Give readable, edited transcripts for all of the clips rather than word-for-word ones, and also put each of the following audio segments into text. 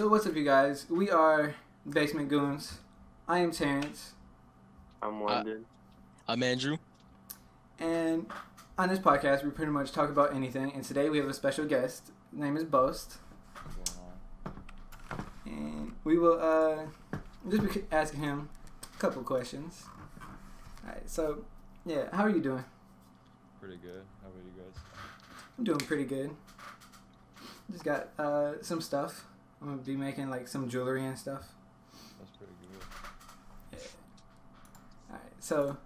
So what's up, you guys? We are Basement Goons. I am Terrence, I'm I, London. I'm Andrew. and on this podcast, we pretty much talk about anything. And today we have a special guest. His name is BEAUst, What's going on? and we will just be asking him a couple questions. All right. So, yeah, how are you doing? Pretty good. How about you guys? I'm doing pretty good. Just got some stuff. I'm gonna be making like some jewelry and stuff. That's pretty good. Yeah. All right. So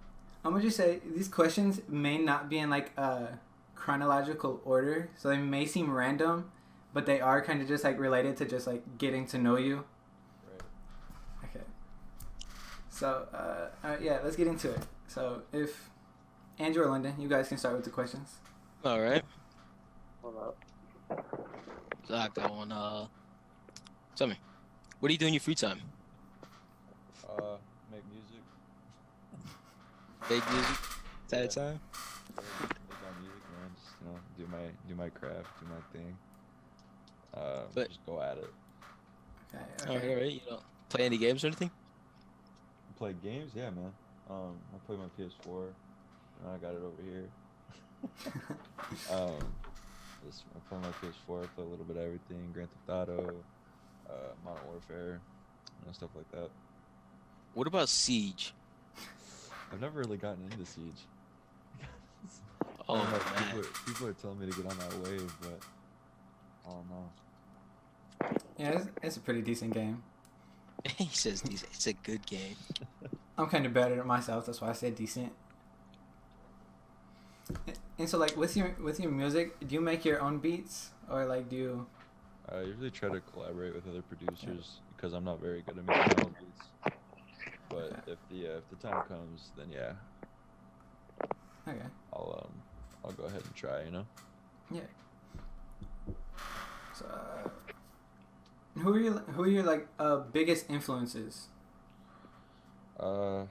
I'm gonna just say these questions may not be in like a chronological order, so they may seem random, but they are kind of just like related to just like getting to know you. Right. Okay. So all right, yeah, let's get into it. So if Andrew or London, you guys can start with the questions. All right. Hold up. So I got one. Tell me, what do you do in your free time? Make music. Make music? Is that a time? Make my music, man. Just do my craft, do my thing. But- Just go at it. Okay. All right. You don't play any games or anything? Play games, yeah, man. I play my PS4. And I got it over here. I play my PS4. I play a little bit of everything. Grand Theft Auto, Modern Warfare, stuff like that. What about Siege? I've never really gotten into Siege. Oh I don't know, man. people are telling me to get on that wave, but I don't know. Yeah, it's a pretty decent game. He says it's a good game. I'm kind of better at myself. That's why I said decent. And so, like, with your music, do you make your own beats, or like do you? I usually try to collaborate with other producers because I'm not very good at making my own beats. But if the time comes, then yeah, Okay. I'll go ahead and try. Yeah. So, who are your like biggest influences? I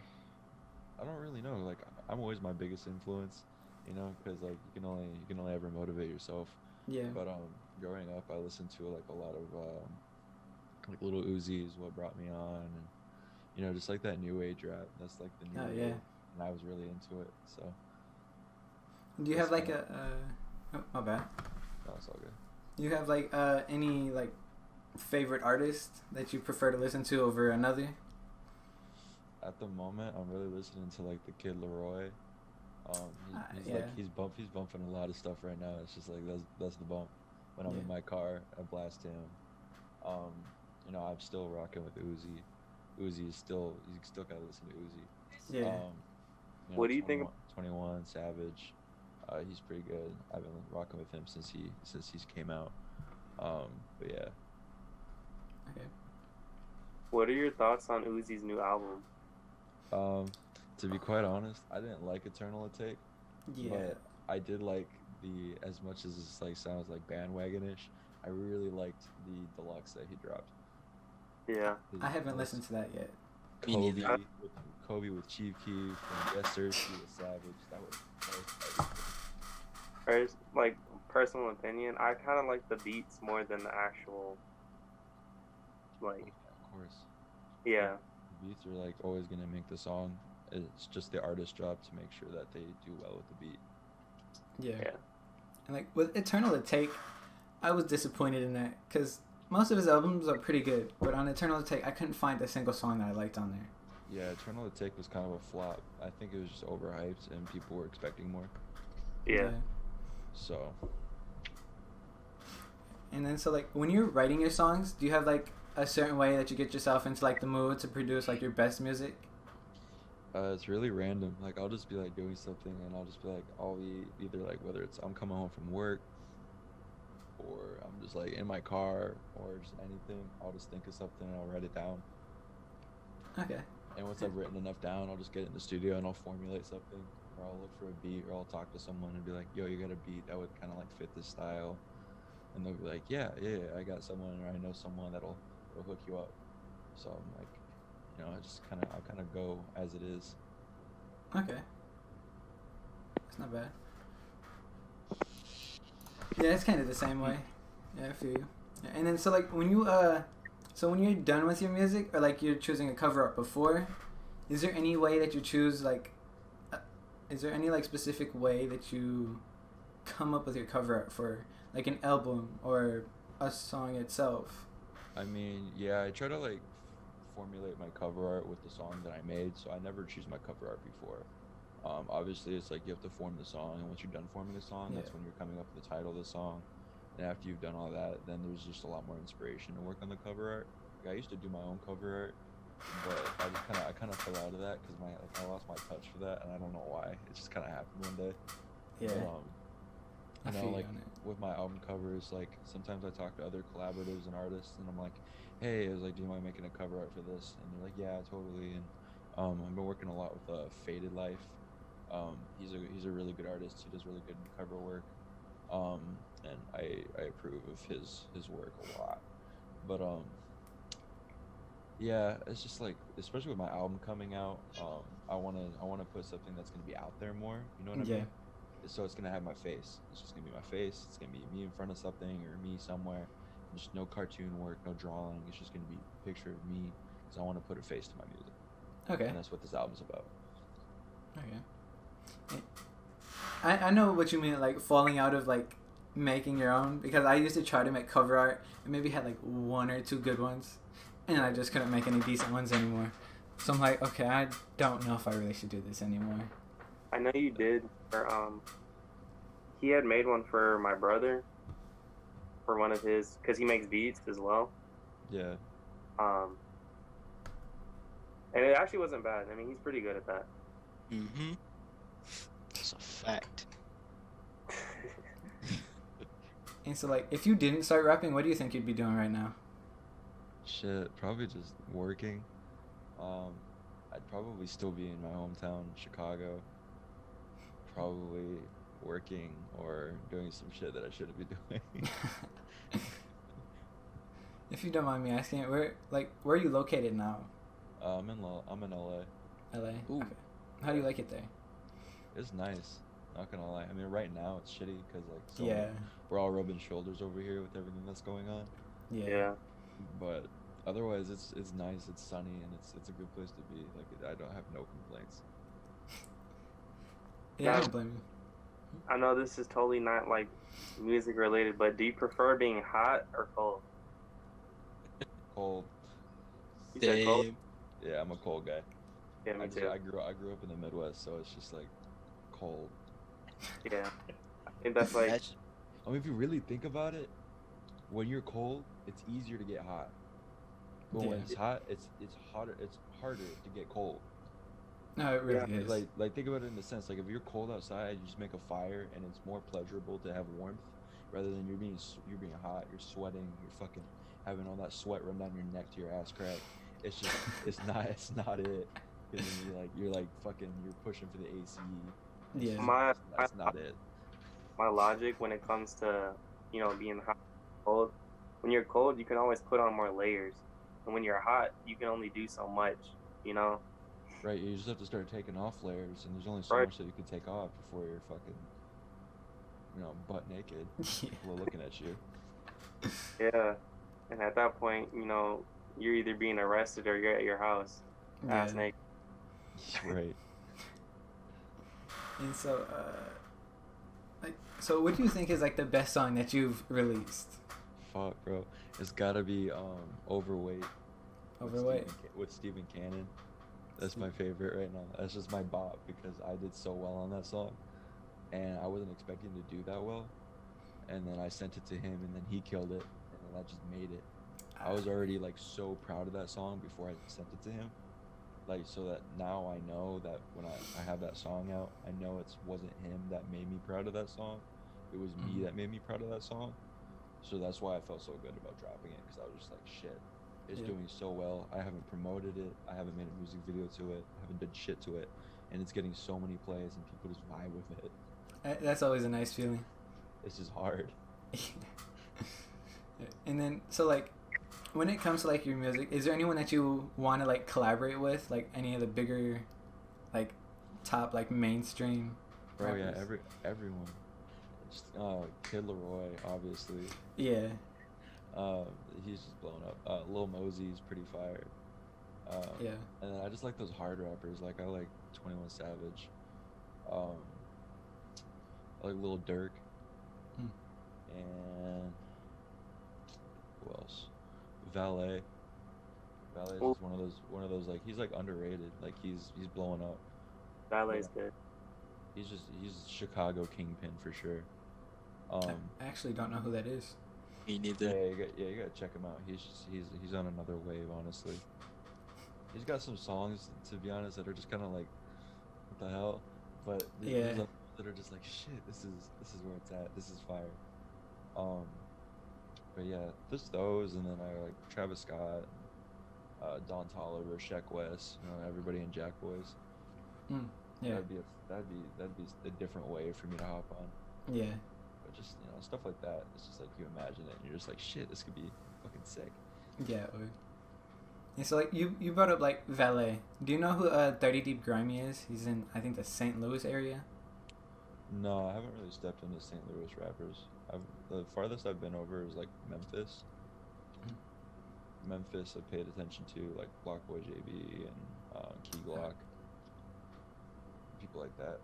don't really know. Like I'm always my biggest influence, because like you can only ever motivate yourself. Yeah. But growing up, I listened to like a lot of like Little Uzi is what brought me on, and just like that new age rap. That's like the new Oh, wave, yeah. and I was really into it. So Do you have that's like oh, my bad. no, it's all good. Do you have like any like favorite artist that you prefer to listen to over another? At the moment, I'm really listening to like the Kid Leroy. He's yeah. like he's bumping a lot of stuff right now. It's just like that's the bump. When I'm Yeah. in my car, I blast him. I'm still rocking with Uzi. Uzi is still you still gotta listen to Uzi. Yeah. What do you think- 21 Savage, he's pretty good. I've been rocking with him since he's came out. But yeah, Okay. What are your thoughts on Uzi's new album? to be quite honest, I didn't like Eternal Take. Yeah. But I did like as much as this like sounds like bandwagonish, I really liked the deluxe that he dropped. Yeah. I haven't listened to that yet. Me Kobe neither. with Chief Keef and Yes Sir, She was Savage. That was Or like personal opinion, I kind of like the beats more than the actual. Like, of course. yeah, The beats are like always gonna make the song. It's just the artist job to make sure that they do well with the beat. Yeah. yeah. And like with Eternal to Take, I was disappointed in that because most of his albums are pretty good, but on Eternal to Take, I couldn't find a single song that I liked on there. Yeah, Eternal Take was kind of a flop. I think it was just overhyped and people were expecting more. Yeah. So And then so like when you're writing your songs, do you have like a certain way that you get yourself into like the mood to produce like your best music? it's really random. Like I'll just be like doing something and I'll just be like I'll be either like whether it's I'm coming home from work or I'm just like in my car or just anything, I'll just think of something and I'll write it down. Okay. And once I've written enough down, I'll just get in the studio and I'll formulate something, or I'll look for a beat, or I'll talk to someone and be like, "Yo, you got a beat that would kind of like fit this style," and they'll be like, "Yeah, I got someone, or I know someone that'll hook you up." So I'm like, I'll kind of go as it is. Okay. It's not bad. Yeah, it's kind of the same way. Yeah, I feel you. Yeah, and then so like when you So when you're done with your music, or like you're choosing a cover art before, is there any way that you choose like, is there any like specific way that you come up with your cover art for like an album or a song itself? I mean, yeah, I try to like formulate my cover art with the song that I made, so I never choose my cover art before. Obviously, it's like you have to form the song, and once you're done forming the song, that's Yeah. when you're coming up with the title of the song. And after you've done all that, then there's just a lot more inspiration to work on the cover art. Like, I used to do my own cover art, but I kind of fell out of that because I lost my touch for that, and I don't know why. It just kind of happened one day. Yeah. I But, feel you like on it. with my album covers, like sometimes I talk to other collaborators and artists, and I'm like, hey, I was like, do you mind making a cover art for this? And they're like, yeah, totally. And I've been working a lot with Faded Life. He's a really good artist. He does really good cover work. And I approve of his work a lot. But yeah, it's just like, especially with my album coming out, I wanna put something that's gonna be out there more. You know what I Yeah. mean? So it's gonna have my face. It's just gonna be my face. It's gonna be me in front of something or me somewhere. Just no cartoon work, no drawing. It's just gonna be a picture of me because I want to put a face to my music. Okay. And that's what this album's about. Okay. I know what you mean, like falling out of like making your own, because I used to try to make cover art and maybe had like one or two good ones, and I just couldn't make any decent ones anymore. So I'm like, okay, I don't know if I really should do this anymore. I know you did. He had made one for my brother, for one of his, because he makes beats as well. Yeah. And it actually wasn't bad. I mean, he's pretty good at that. Mm-hmm. That's a fact. And so like, if you didn't start rapping, what do you think you'd be doing right now? Shit, probably just working. I'd probably still be in my hometown, Chicago. Probably working or doing some shit that I shouldn't be doing. If you don't mind me asking, where are you located now? I'm in LA. LA. Ooh. Okay. How do you like it there? It's nice. Not gonna lie. I mean, right now it's shitty because Yeah. we're all rubbing shoulders over here with everything that's going on. Yeah. But otherwise, it's nice. It's sunny and it's a good place to be. Like, I don't have no complaints. Yeah, I Yeah. don't blame you. I know this is totally not like music related, but do you prefer being hot or cold? Cold. You said cold? Damn. Yeah, I'm a cold guy. Yeah, me too. I grew up in the Midwest, so it's just like cold. Yeah. I think that's like, That's- I mean, if you really think about it, when you're cold, it's easier to get hot. But when Yeah. it's hot, it's hotter. It's harder to get cold. No, it really Yeah, is. Like think about it in the sense, like if you're cold outside, you just make a fire, and it's more pleasurable to have warmth rather than you're being hot. You're sweating. You're fucking having all that sweat run down your neck to your ass crack. It's just it's not it. Because then you're pushing for the AC. Yeah. That's not it. my logic when it comes to, being hot and cold. When you're cold, you can always put on more layers. And when you're hot, you can only do so much, Right, you just have to start taking off layers, and there's only so Right. much that you can take off before you're fucking, butt naked. Yeah. People are looking at you. Yeah. And at that point, you're either being arrested or you're at your house, ass Yeah. naked. Right. And so, so what do you think is like the best song that you've released? Fuck, bro. It's gotta be Overweight. Overweight. With Stephen Cannon. That's my favorite right now. That's just my bop because I did so well on that song, and I wasn't expecting to do that well. And then I sent it to him, and then he killed it, and then that just made it. I was already like so proud of that song before I sent it to him, like so that now I know that when I have that song out, I know it wasn't him that made me proud of that song. It was me that made me proud of that song. So that's why I felt so good about dropping it, because I was just like, shit, it's Yeah. doing so well. I haven't promoted it. I haven't made a music video to it. I haven't done shit to it, and it's getting so many plays, and people just vibe with it. That's always a nice feeling. It's just hard. And then, so like, when it comes to like your music, is there anyone that you want to like collaborate with, like any of the bigger, like, top like mainstream Bro, yeah, rappers? everyone. Just, Kid Leroy, obviously. Yeah. Um, he's just blown up. Lil Mosey's pretty fire. Yeah. And then I just like those hard rappers. Like I like 21 Savage. Um, I like Lil Durk. Hmm. And who else? Valet. Valet is Well, just one of those like he's like underrated. Like he's blowing up. Ballet's good. He's Chicago kingpin for sure. I actually don't know who that is. Me neither. You gotta check him out. He's on another wave, honestly. He's got some songs, to be honest, that are just kind of like, what the hell? But there's others that are just like, shit, this is where it's at. This is fire. But yeah, just those, and then I like Travis Scott, Don Toliver, Sheck West, everybody in Jack Boys. Yeah. That'd be a different way for me to hop on. Yeah. But just stuff like that. It's just like you imagine it, and you're just like, shit, this could be fucking sick. Yeah. And so like you brought up like Valet. Do you know who 30 Deep Grimy is? He's in I think the St. Louis area. No, I haven't really stepped into St. Louis rappers. The farthest I've been over is like Memphis. Memphis, I paid attention to like Blockboy JB and Key Glock, people like that.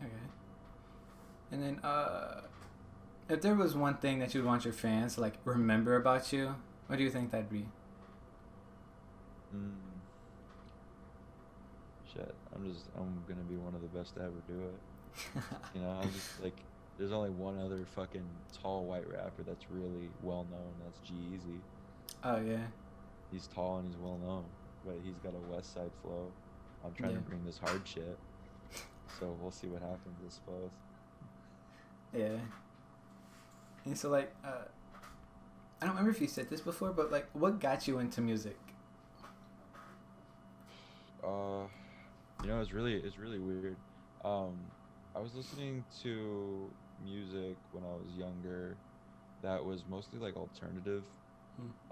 Okay. And then if there was one thing that you'd want your fans to like remember about you, what do you think that'd be? Shit, I'm gonna be one of the best to ever do it. I'm just like, there's only one other fucking tall white rapper that's really well known. That's G-Eazy. Oh yeah. He's tall and he's well known, but he's got a West Side flow. I'm trying to bring this hard shit, so we'll see what happens, I suppose. Yeah. And so like, I don't remember if you said this before, but like, what got you into music? It's really weird. I was listening to music when I was younger that was mostly like alternative.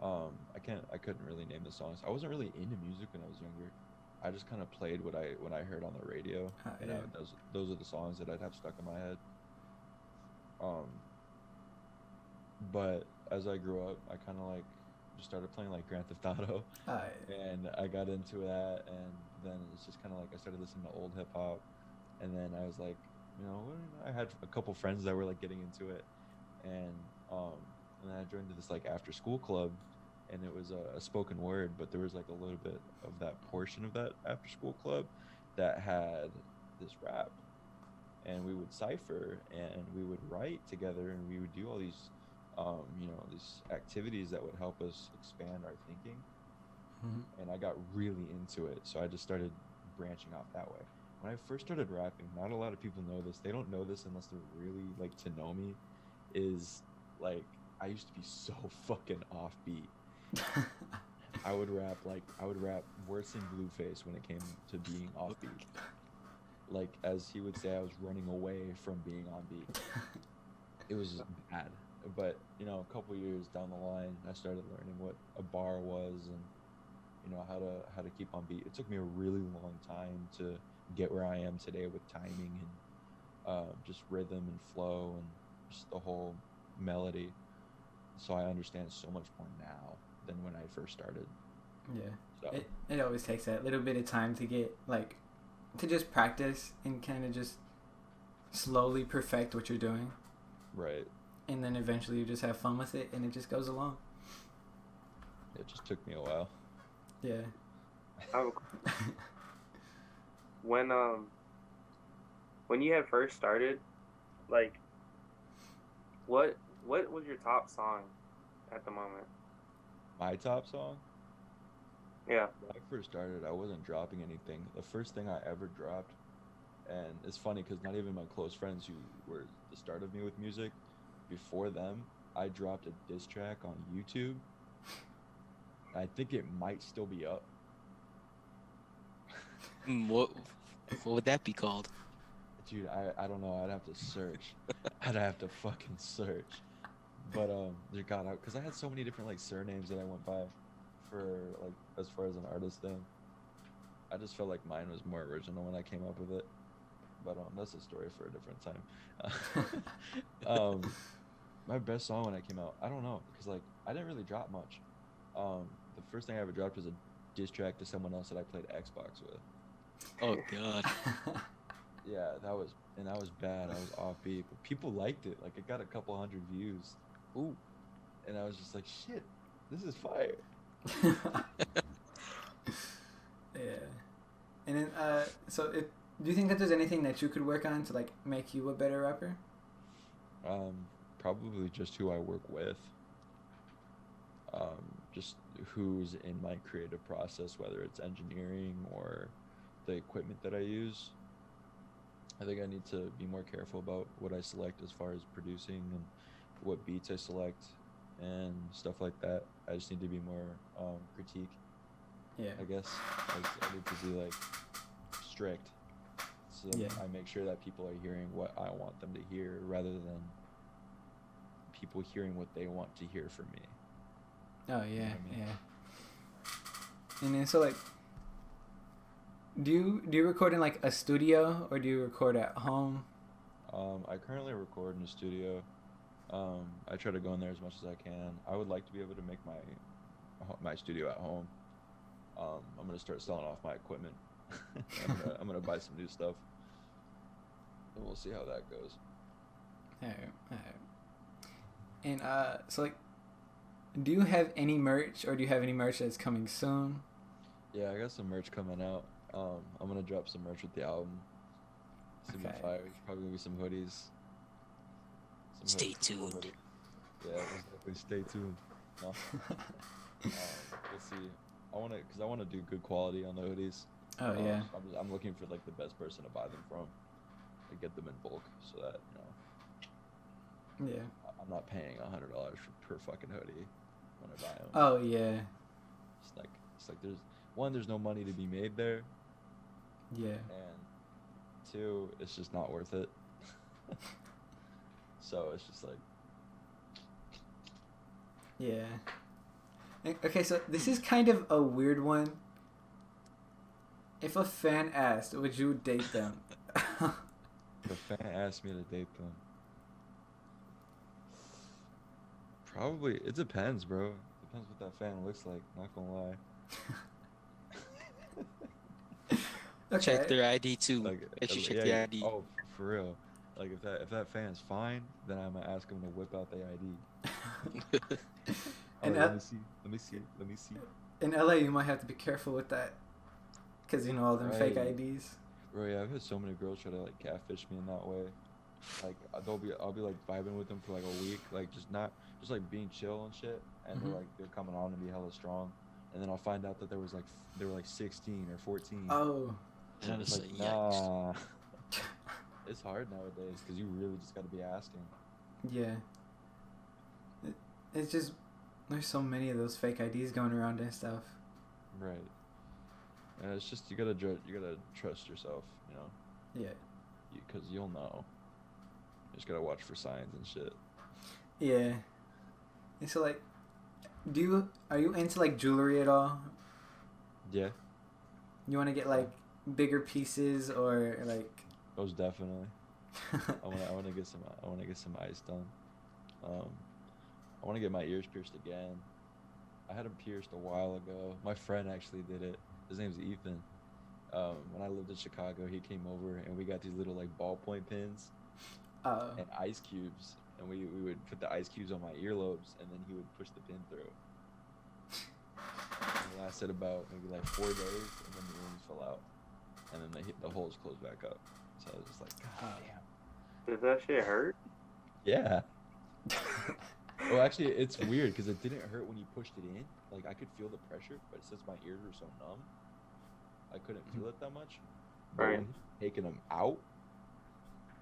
I couldn't really name the songs. I wasn't really into music when I was younger. I just kind of played what I heard on the radio. Those are the songs that I'd have stuck in my head. But as I grew up, I kind of like just started playing like Grand Theft Auto, and I got into that, and then it's just kind of like I started listening to old hip hop, and then I was like, I had a couple friends that were like getting into it, and then I joined this like after school club, and it was a spoken word, but there was like a little bit of that portion of that after school club that had this rap, and we would cipher and we would write together, and we would do all these these activities that would help us expand our thinking. And I got really into it, so I just started branching off that way. When I first started rapping, not a lot of people know this. They don't know this unless they're really like to know me. Is like I used to be so fucking offbeat. I would rap worse than Blueface when it came to being offbeat. Like as he would say, I was running away from being on beat. It was just bad. But a couple years down the line, I started learning what a bar was, and how to keep on beat. It took me a really long time to get where I am today with timing and just rhythm and flow and just the whole melody. So I understand so much more now than when I first started. Yeah. So. It always takes that little bit of time to get like to just practice and kind of just slowly perfect what you're doing. Right. And then eventually you just have fun with it, and it just goes along. It just took me a while. Yeah. When you had first started, like, what was your top song at the moment? My top song? Yeah. When I first started, I wasn't dropping anything. The first thing I ever dropped, and it's funny because not even my close friends who were the start of me with music, before them, I dropped a diss track on YouTube. I think it might still be up. What would that be called? Dude, I don't know. I'd have to search. I'd have to fucking search. But there got out because I had so many different like surnames that I went by for like as far as an artist thing. I just felt like mine was more original when I came up with it. But that's a story for a different time. my best song when I came out, I don't know, because like I didn't really drop much. The first thing I ever dropped was a diss track to someone else that I played Xbox with. Oh God. Yeah, that was bad. I was offbeat, but people liked it. Like it got a couple hundred views. Ooh. And I was just like, shit, this is fire. Yeah. And then, so do you think that there's anything that you could work on to like make you a better rapper? Probably just who I work with. Just who's in my creative process, whether it's engineering or the equipment that I use. I think I need to be more careful about what I select as far as producing and what beats I select and stuff like that. I just need to be more critique. Yeah. I guess I need to be like strict, so Yeah. I make sure that people are hearing what I want them to hear rather than people hearing what they want to hear from me. Oh yeah, You know what I mean? yeah. And then so like, do you record in like a studio or do you record at home? I currently record in a studio. I try to go in there as much as I can. I would like to be able to make my studio at home. I'm gonna start selling off my equipment. I'm gonna buy some new stuff, and we'll see how that goes. Alright. And so like, do you have any merch or do you have any merch that's coming soon? Yeah, I got some merch coming out. I'm gonna drop some merch with the album. It's gonna Okay. be fire. Probably gonna be some hoodies. Stay tuned. Yeah, definitely stay tuned. No. We'll see. I wanna do good quality on the hoodies. Oh yeah. I'm looking for like the best person to buy them from, to get them in bulk, so that Yeah. I'm not paying $100 per fucking hoodie when I buy them. Oh yeah. It's like there's no money to be made there, Yeah. and two, it's just not worth it. So it's just like, Yeah. Okay, so this is kind of a weird one. If a fan asked, would you date them? if a fan asked me to date them, probably it depends, bro. Depends what that fan looks like. Not gonna lie. Okay. Check their ID too. Like, Make sure you check yeah, the ID. Oh, for real. Like if that fan's fine, then I'm gonna ask him to whip out their ID. And let me see. In LA, you might have to be careful with that, cause you know all them fake Right. IDs. Bro, yeah, I've had so many girls try to like catfish me in that way. Like I'll be like vibing with them for like a week, like just like being chill and shit, and Mhm. they're coming on to be hella strong, and then I'll find out that they were like 16 or 14. Oh. And I was Like, like, nah. It's hard nowadays because you really just got to be asking. Yeah. It's just there's so many of those fake IDs going around and stuff. Right. And it's just you gotta trust yourself, you know, Yeah. because you'll know. You just gotta watch for signs and shit. Yeah. And so like, are you into like jewelry at all? Yeah, You want to get like bigger pieces or like? most definitely. I wanna get some ice done. I wanna get my ears pierced again. I had them pierced a while ago. My friend actually did it. His name's Ethan. When I lived in Chicago, he came over and we got these little like ballpoint pins Oh. and ice cubes, and we would put the ice cubes on my earlobes, and then he would push the pin through. And it lasted about maybe like 4 days, and then the rings fell out, and then the holes closed back up. So I was just like, God damn. Does that shit hurt? Yeah. Well, actually, it's weird because it didn't hurt when you pushed it in. Like I could feel the pressure, but since my ears were so numb, I couldn't feel it that much. But Right. when taking them out,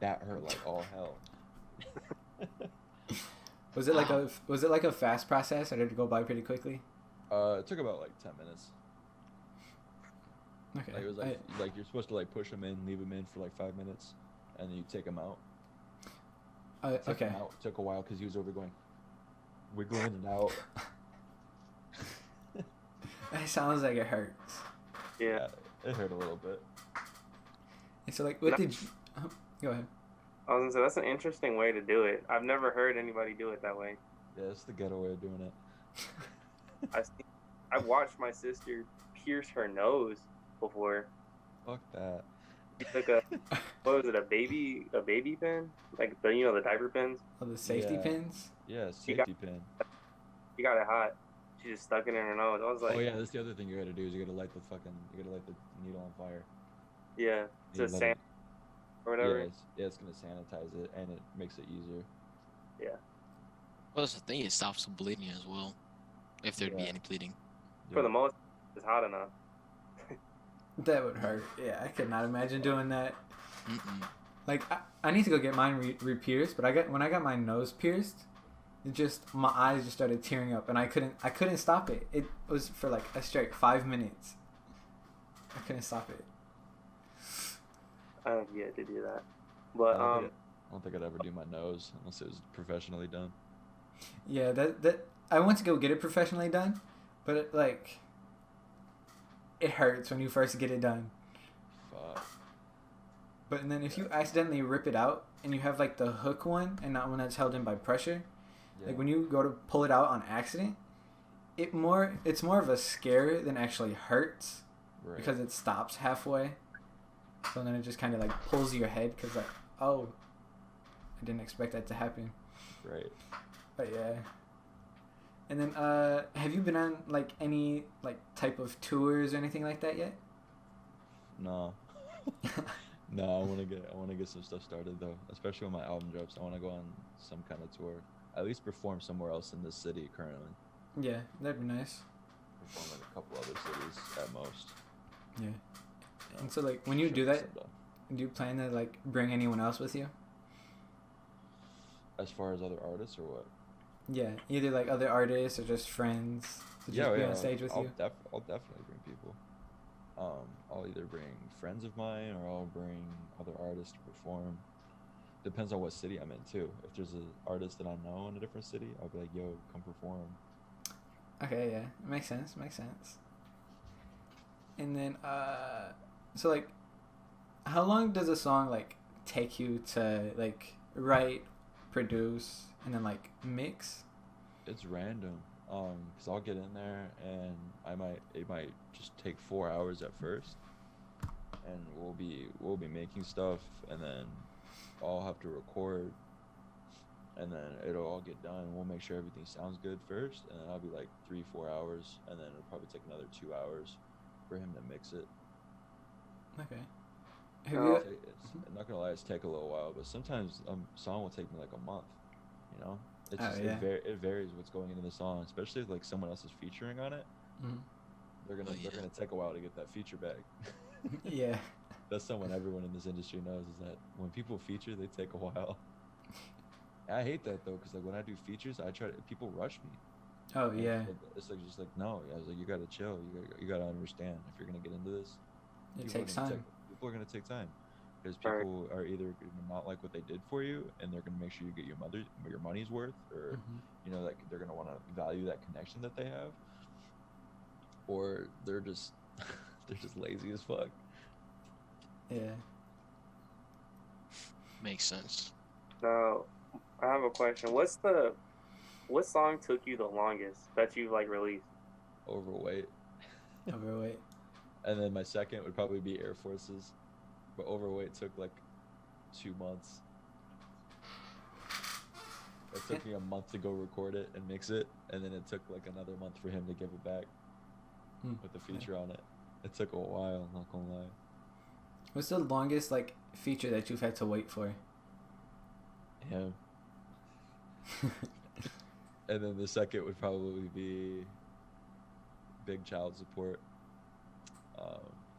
that hurt like all hell. Was it like a fast process or did it go by pretty quickly? It took about like 10 minutes. Okay. Like it was like you're supposed to like push them in, leave them in for like 5 minutes, and then you take them out. Took okay. him out. Took a while because he was over going, wiggling in and out. It sounds like it hurts. Yeah. It hurt a little bit. And so like, what did you? Go ahead. I was gonna say that's an interesting way to do it. I've never heard anybody do it that way. Yeah, it's the ghetto way of doing it. I seen, I watched my sister pierce her nose before. Fuck that. She took a what was it, a baby pin? Like the diaper pins? Oh, the safety Yeah. pins. Yeah, She got- safety pin. She got it hot. She just stuck it in her nose. I was like, Oh yeah, that's the other thing you gotta do is you gotta light the needle on fire. yeah, You to let sand it- or whatever. it's gonna sanitize it and it makes it easier. Well, that's the thing. It stops the bleeding as well, if there'd be Yeah. any bleeding. For the most, it's hot enough. That would hurt. Yeah, I could not imagine doing that. Mm-mm. Like, I need to go get mine re-pierced, but when I got my nose pierced, my eyes just started tearing up, and I couldn't stop it. It was for like a straight 5 minutes. I couldn't stop it. I don't get to do that. But I don't think I'd ever do my nose unless it was professionally done. Yeah, that I went to go get it professionally done, but it hurts when you first get it done. Fuck. But and then if you accidentally rip it out and you have like the hook one and not one that's held in by pressure, Yeah. like when you go to pull it out on accident, it's more of a scare than actually hurts Right. because it stops halfway. So then it just kind of like pulls your head because like, oh, I didn't expect that to happen. Right. But yeah. And then have you been on like any like type of tours or anything like that yet? No. No, I wanna get some stuff started though. Especially when my album drops. I wanna go on some kind of tour. At least perform somewhere else in this city currently. Yeah, that'd be nice. Perform in a couple other cities at most. Yeah. And so like when you Sure, do that, someday. do you plan to like bring anyone else with you? As far as other artists or what? Yeah, either like other artists or just friends to just be on stage with you. I'll definitely bring people. I'll either bring friends of mine or I'll bring other artists to perform. Depends on what city I'm in too. If there's an artist that I know in a different city, I'll be like, "Yo, come perform." Okay, yeah, makes sense. And then so like, how long does a song like take you to like write, produce, and then like mix? It's random. Cause I'll get in there and it might just take 4 hours at first, and we'll be making stuff, and then I'll have to record, and then it'll all get done. We'll make sure everything sounds good first, and then I'll be like 3-4 hours, and then it'll probably take another 2 hours for him to mix it. Okay. Have Oh. you? I'm not gonna lie, it's take a little while, but sometimes a song will take me like a month. You know, it's Oh, just yeah. it varies what's going into the song, especially if like someone else is featuring on it. Mhm. They're gonna take a while to get that feature back. Yeah. That's someone everyone in this industry knows, is that when people feature, they take a while. I hate that though, because like when I do features, people rush me. Oh And yeah. it's like just like no. I was like, you gotta chill. You gotta understand if you're gonna get into this. It people are takes gonna time. People are gonna take time because Right. people are either gonna not like what they did for you, and they're gonna make sure you get your money's worth, or Mhm. you know, like they're gonna want to value that connection that they have, or they're just they're just lazy as fuck. Yeah. Makes sense. Now, I have a question. What song took you the longest that you've like released? Overweight. Overweight. And then my second would probably be Air Forces, but Overweight took like 2 months. It took me a month to go record it and mix it, and then it took like another month for him to give it back with the feature on it. It took a while, not gonna lie. What's the longest like feature that you've had to wait for? Him. And then the second would probably be Big Child Support,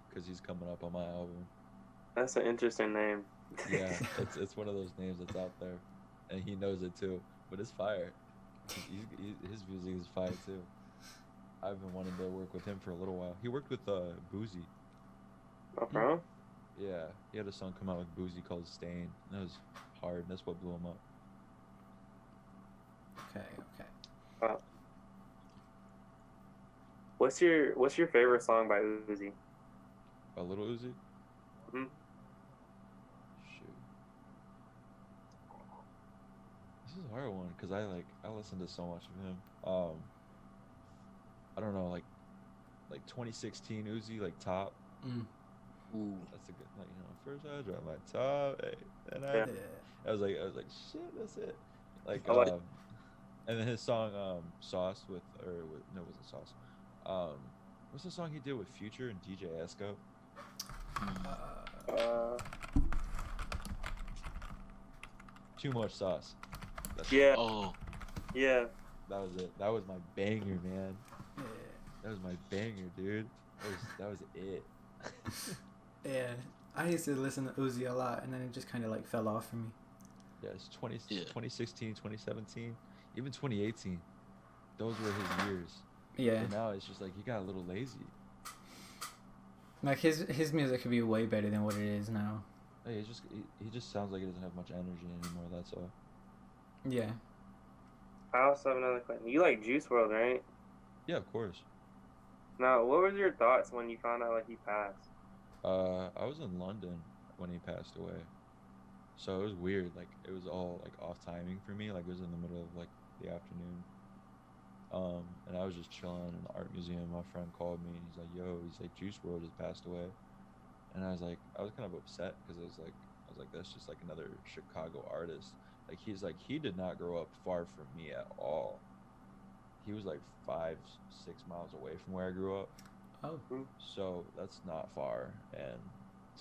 because he's coming up on my album. That's an interesting name. Yeah, it's one of those names that's out there, and he knows it too. But it's fire. His music is fire too. I've been wanting to work with him for a little while. He worked with Boozy. Oh, bro? Yeah, he had a song come out with Boozy called Stain. That was hard. That's what blew him up. Okay. What's your favorite song by Uzi? A Little Uzi? Mhm. Shoot. hard one because I listen to so much of him. I don't know, like 2016 Uzi, like Top. Ooh. That's a good, like, you know, first I drop my top, hey, and Yeah. I was like, shit, that's it. Like, I like- and then his song, Sauce no, it wasn't Sauce. What's the song he did with Future and DJ Esco? Too Much Sauce. Yeah. Oh. Yeah. That was it. That was my banger, man. Yeah. That was my banger, dude. That was it. Yeah, I used to listen to Uzi a lot, and then it just kind of like fell off for me. Yeah, it's 2016, 2017, even 2018. Those were his years. Yeah, And now it's just like he got a little lazy. like his music could be way better than what it is now. Hey, he just sounds like he doesn't have much energy anymore. That's all. Yeah. I also have another question. You like Juice World, right? Yeah, of course. Now, what was your thoughts when you found out like he passed? I was in London when he passed away, so it was weird. Like it was all like off timing for me. Like it was in the middle of like the afternoon. And I was just chilling in the art museum. My friend called me and he's like, "Yo," he's like, "Juice World has passed away," and I was kind of upset because I was like, that's just like another Chicago artist. Like he did not grow up far from me at all. He was like 5-6 miles away from where I grew up. Oh. So that's not far, and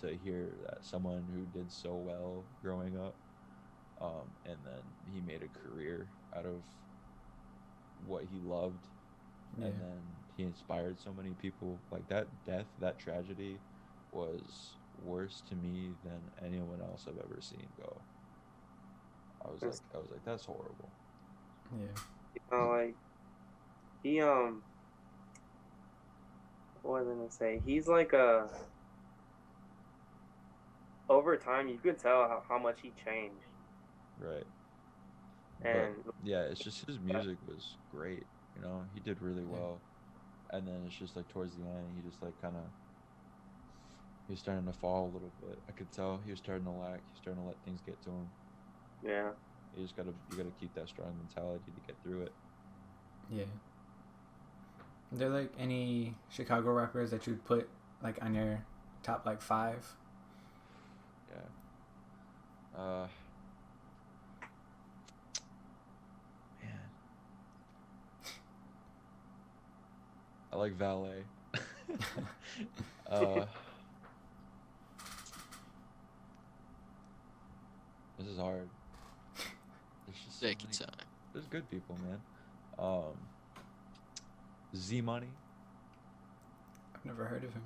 to hear that someone who did so well growing up, and then he made a career out of what he loved, Yeah. and then he inspired so many people. Like that death, that tragedy, was worse to me than anyone else I've ever seen go. I was like, that's horrible. Yeah. You know, like he what was I gonna say? He's like over time you could tell how much he changed. Right. And But, yeah, it's just his music was great. You know, he did really well. And then it's just like towards the end, he just like kind of, he was starting to fall a little bit. I could tell he was starting to lack. He was starting to let things get to him. yeah. You gotta keep that strong mentality to get through it. Yeah. Are there like any Chicago rappers that you'd put like on your top like 5? Yeah. Man. I like Valet. This is hard. There's just Take your time. there's good people, man. Z Money. I've never heard of him.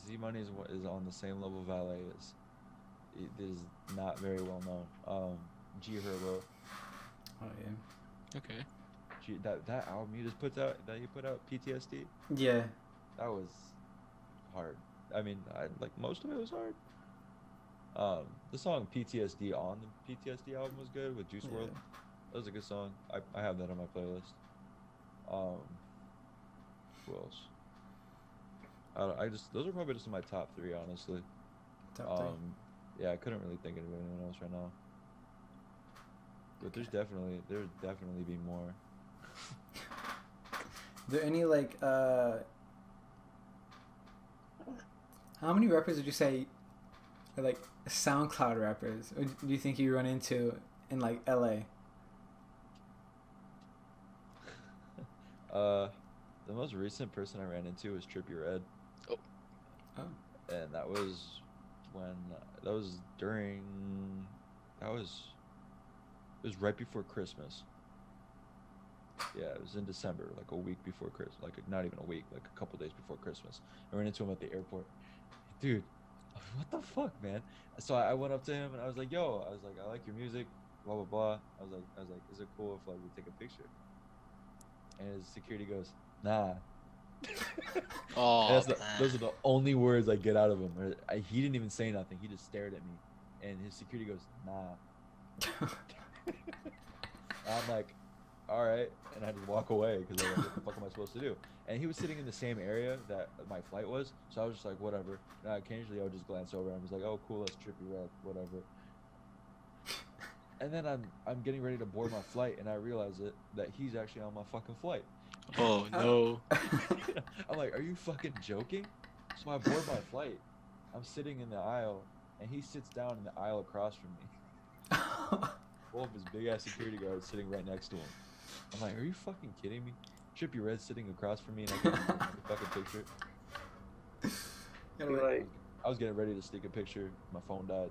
Z Money is on the same level Valet is. It is not very well known. G Herbo. Oh yeah. Okay. That album you put out, PTSD. Yeah. That was hard. I mean, like most of it was hard. The song PTSD on the PTSD album was good with Juice WRLD. That was a good song. I have that on my playlist. Who else? Those are probably just my top 3, honestly. Top 3. Yeah, I couldn't really think of anyone else right now. But there'd definitely be more. Are there any like how many rappers would you say are like SoundCloud rappers? Or do you think you run into in like LA? The most recent person I ran into was Trippie Redd. Oh. And that was it was right before Christmas. Yeah, it was in December, like a week before Christmas, like not even a week, like a couple days before Christmas. I ran into him at the airport. Dude, what the fuck, man? So I went up to him and I was like, "Yo," I was like, "I like your music, blah blah blah." I was like, "Is it cool if like we take a picture?" And his security goes, "Nah." Oh, Those are the only words I get out of him. He didn't even say nothing. He just stared at me, and his security goes, "Nah." I'm like, "All right," and I just walk away because like, what the fuck am I supposed to do? And he was sitting in the same area that my flight was, so I was just like, whatever. And occasionally I would just glance over and I was like, "Oh, cool, that's Trippie Redd, whatever." And then I'm getting ready to board my flight, and I realize that he's actually on my fucking flight. Oh no. I'm like, are you fucking joking? So I board my flight. I'm sitting in the aisle, and he sits down in the aisle across from me. All of his big ass security guards sitting right next to him. I'm like, are you fucking kidding me? Trippy Red sitting across from me, and I get a fucking picture. Like, I was getting ready to sneak a picture. My phone died.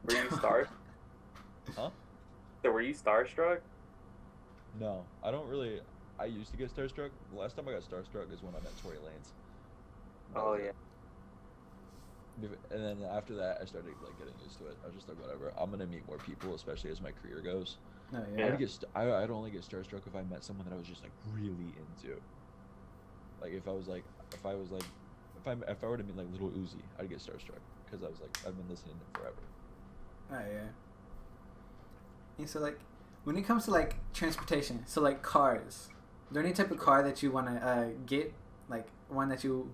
were you star? Huh? So were you starstruck? No, I don't really. I used to get starstruck. The last time I got starstruck is when I met Tory Lanez. Oh yeah. And then after that, I started like getting used to it. I was just like, whatever. I'm gonna meet more people, especially as my career goes. Oh, yeah. I'd only get starstruck if I met someone that I was just like really into. Like if I were to meet like Little Uzi, I'd get starstruck because I was like, I've been listening to him forever. Oh yeah. And so like, when it comes to like transportation, so like cars, is there any type of car that you want to get, like one that you,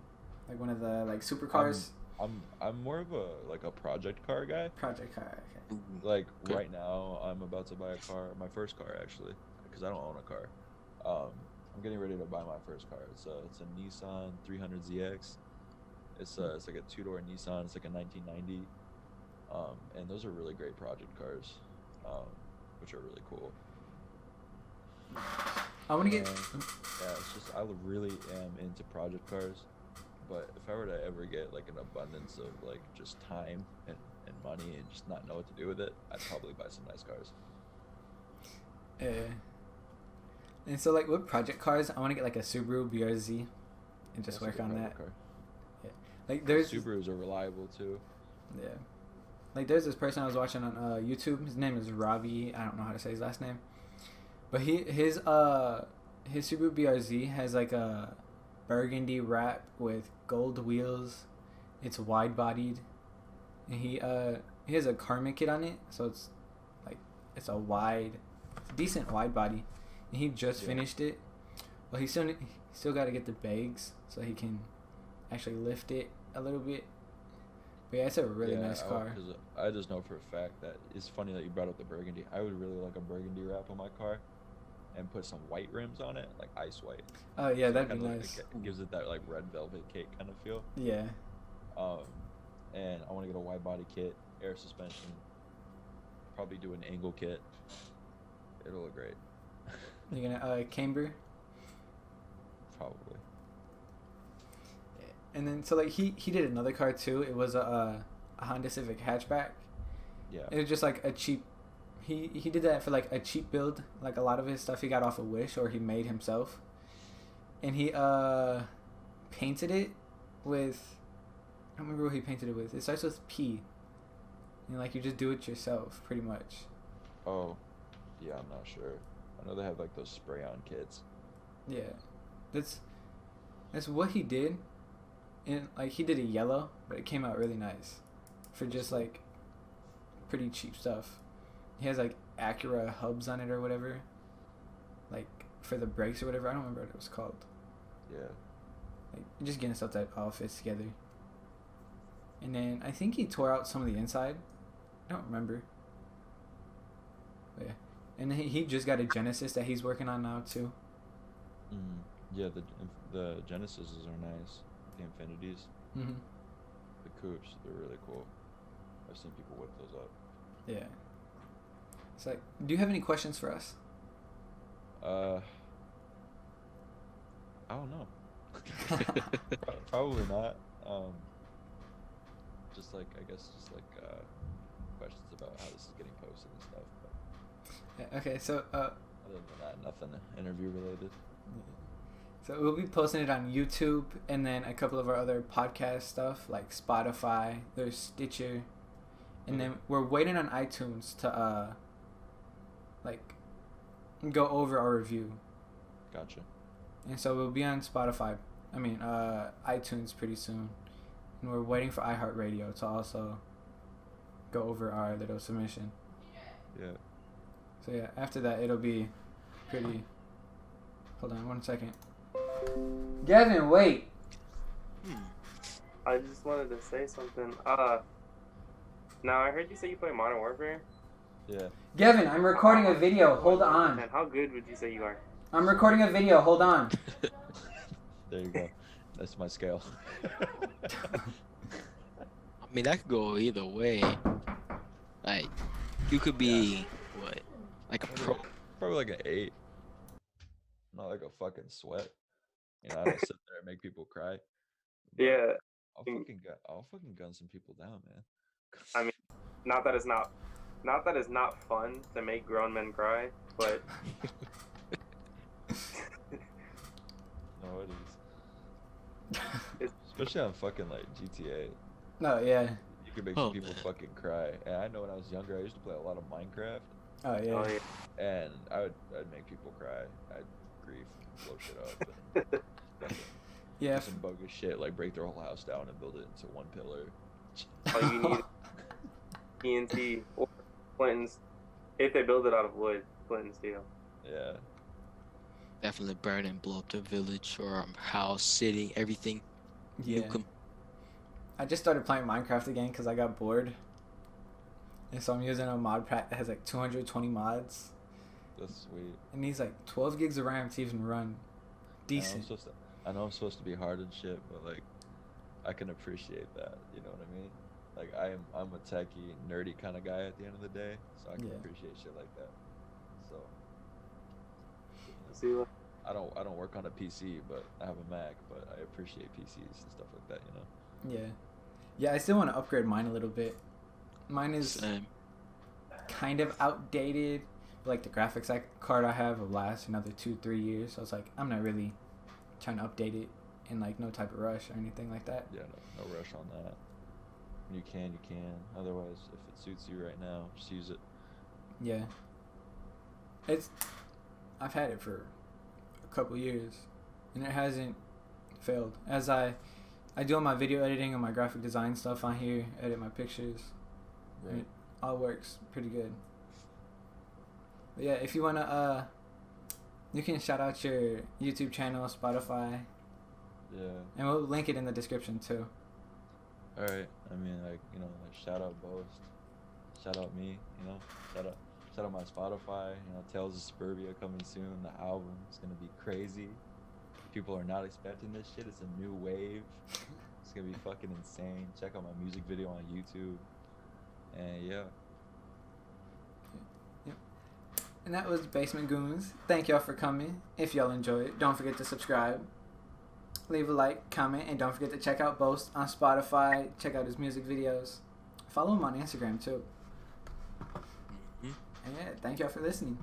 like one of the like supercars? I'm more of a project car guy. Project car. Okay. Like Okay. right now, I'm about to buy a car, my first car actually, because I don't own a car. I'm getting ready to buy my first car. It's a Nissan 300ZX. It's like a two-door Nissan. It's like a 1990. And those are really great project cars, which are really cool. I want to get. Yeah, it's just I really am into project cars, but if I were to ever get like an abundance of like just time and money and just not know what to do with it, I'd probably buy some nice cars. And so like with project cars, I want to get like a Subaru BRZ and just That's a work good on project that. car. Like there's Subarus are reliable too. Yeah. Like there's this person I was watching on YouTube. His name is Ravi. I don't know how to say his last name. But his Subaru BRZ has like a burgundy wrap with gold wheels. It's wide bodied. And he has a Karma kit on it, so it's like it's a decent wide body. And he just finished it. Well, he still got to get the bags so he can actually lift it a little bit. But yeah, it's a really nice car. Cause I just know for a fact that it's funny that you brought up the burgundy. I would really like a burgundy wrap on my car, and put some white rims on it, like ice white. Oh yeah, So that'd be kinda nice. It gives it that like red velvet cake kind of feel. Yeah. And I want to get a wide body kit, air suspension. Probably do an angle kit. It'll look great. You're gonna camber. Probably. And then so like he did another car too. It was a Honda Civic hatchback. Yeah. It was just like a cheap. He did that for like a cheap build. Like a lot of his stuff he got off of Wish or he made himself. And he painted it with. I don't remember what he painted it with. It starts with P. And like you just do it yourself, pretty much. Oh, yeah. I'm not sure. I know they have like those spray-on kits. Yeah, that's what he did. And like he did a yellow, but it came out really nice for just like pretty cheap stuff. He has like Acura hubs on it or whatever, like for the brakes or whatever. I don't remember what it was called. Yeah. Like just getting stuff that all fits together. And then I think he tore out some of the inside. I don't remember. But yeah, and then he just got a Genesis that he's working on now too. Yeah, the Genesises are nice. The Infinities. Mm-hmm. The coupes, they're really cool. I've seen people whip those up. Yeah. It's like, do you have any questions for us? I don't know. Probably not. Just like questions about how this is getting posted and stuff. But Yeah, okay, so other than that, nothing interview related. So we'll be posting it on YouTube and then a couple of our other podcast stuff like Spotify, there's Stitcher, and then we're waiting on iTunes to like go over our review. Gotcha. And so we'll be on iTunes pretty soon. And we're waiting for iHeartRadio to also go over our little submission. Yeah. So yeah, after that it'll be pretty. Hold on 1 second. Gavin, wait. I just wanted to say something. Now I heard you say you play Modern Warfare. Yeah. Gavin, I'm recording a video. Hold on. And how good would you say you are? I'm recording a video. Hold on. There you go. That's my scale. I mean, that could go either way. Like, you could be what, like a pro. Probably like an 8. Not like a fucking sweat. You know, I don't sit there and make people cry. But Yeah. I'll fucking gun some people down, man. I mean, not that it's not fun to make grown men cry, but No, it is. Especially on fucking like GTA. No, yeah. You can make some people fucking cry. And I know when I was younger, I used to play a lot of Minecraft. Oh yeah. oh, yeah. And I'd make people cry. I'd grief, blow shit up. And Yeah. do some bogus shit, like break their whole house down and build it into one pillar. All you need TNT or Clinton's. If they build it out of wood, Clinton steel. Yeah. Definitely burn and blow up the village or house, city, everything. Yeah. Nuke 'em. I just started playing Minecraft again because I got bored. And so I'm using a mod pack that has like 220 mods. That's sweet. It needs like 12 gigs of RAM to even run decent. I know I'm supposed to be hard and shit, but like, I can appreciate that. You know what I mean? Like, I'm a techie, nerdy kind of guy at the end of the day, so I can Yeah. appreciate shit like that. So See what? I don't work on a PC, but I have a Mac, but I appreciate PCs and stuff like that. You know? Yeah. Yeah, I still want to upgrade mine a little bit. Mine is Same. kind of outdated. Like the graphics card I have will last another 2-3 years. So it's like I'm not really trying to update it in like no type of rush or anything like that. Yeah, no rush on that. When you can. Otherwise, if it suits you right now, just use it. Yeah. I've had it for a couple years and it hasn't failed. As I do all my video editing and my graphic design stuff on here, edit my pictures. And it all works pretty good. But yeah, if you wanna you can shout out your YouTube channel, Spotify. Yeah. And we'll link it in the description too. All right. I mean, like, you know, like shout out BEAUst, shout out me, you know, shout out my Spotify. You know, Tales of Suburbia coming soon. The album is gonna be crazy. People are not expecting this shit. It's a new wave. It's gonna be fucking insane. Check out my music video on YouTube. And yeah. Yep. And that was Basement Goons. Thank y'all for coming. If y'all enjoyed it, don't forget to subscribe. Leave a like, comment, and don't forget to check out BEAUst on Spotify. Check out his music videos. Follow him on Instagram too. Mhm. And yeah, thank y'all for listening.